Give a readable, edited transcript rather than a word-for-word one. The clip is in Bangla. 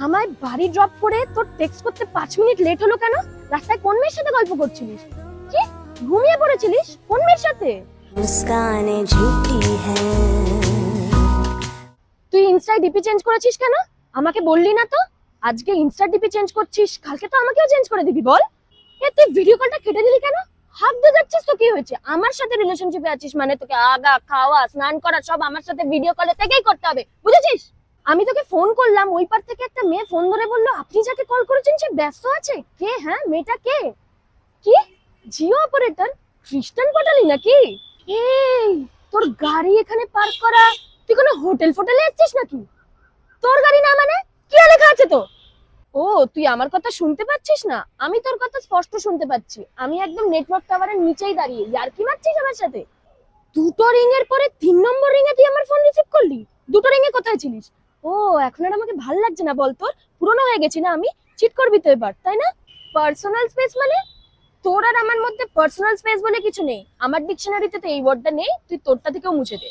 আমায় বাড়ি ড্রপ করে তোর টেক্সট করতে 5 মিনিট লেট হলো কেন? রাস্তায় কোন মেয়ের সাথে গল্প করছিলিস? কি ঘুমিয়ে পড়েছিলিস? কোন মেয়ের সাথে? मुस्काने झूठी है। তুই ইনস্টায় ডিপি চেঞ্জ করেছিস কেন? আমাকে বললি না তো। আজকে ইনস্টা ডিপি চেঞ্জ করছিস, কালকে তো আমাকেও চেঞ্জ করে দিবি বল। তুই ভিডিও কলটা কেটে দিলি কেন? হাত দিয়ে যাচ্ছিস তো কি হয়েছে? আমার সাথে রিলেশনশিপে আছিস মানে তোকে আগা খাওয়া স্নান করা সব আমার সাথে ভিডিও কলে থেকেই করতে হবে, বুঝেছিস? আমি তোকে ফোন করলাম, ওই পার থেকে একটা মেয়ে ফোন ধরে বললো আপনি যাকে কল করেছেন সে ব্যস্ত আছে। কে? হ্যাঁ, মেয়েটা কে? কি জিও অপারেটর? খ্রিস্টান পাঠালি নাকি? এই তোর গাড়ি এখানে পার্ক করা, তুই কোনো হোটেল ফোটেলে এসেছিস নাকি? তোর গাড়ি না মানে কি লেখা আছে তো? ও তুই আমার কথা শুনতে পাচ্ছিস না? আমি তোর কথা স্পষ্ট শুনতে পাচ্ছি। আমি একদম নেটওয়ার্ক টাওয়ারের নিচেই দাঁড়িয়ে। ইয়ার্কি মারছিস আমার সাথে? দুটো রিং এর পরে 3 নম্বর রিং এ তুই আমার ফোন রিসিভ করলি? দুটো রিং এ কোথায় ছিলিস? ও এখন আর আমাকে ভাল লাগছে না বল? তোর পুরনো হয়ে গেছি না আমি? চিট করবি তো এবার, তাই না? পার্সোনাল স্পেস মানে? তোর আর আমার মধ্যে পার্সোনাল স্পেস বলে কিছু নেই। আমার ডিকশনারিতে তো এই ওয়ার্ডটা নেই, তুই তোরটা থেকেও মুছে দে।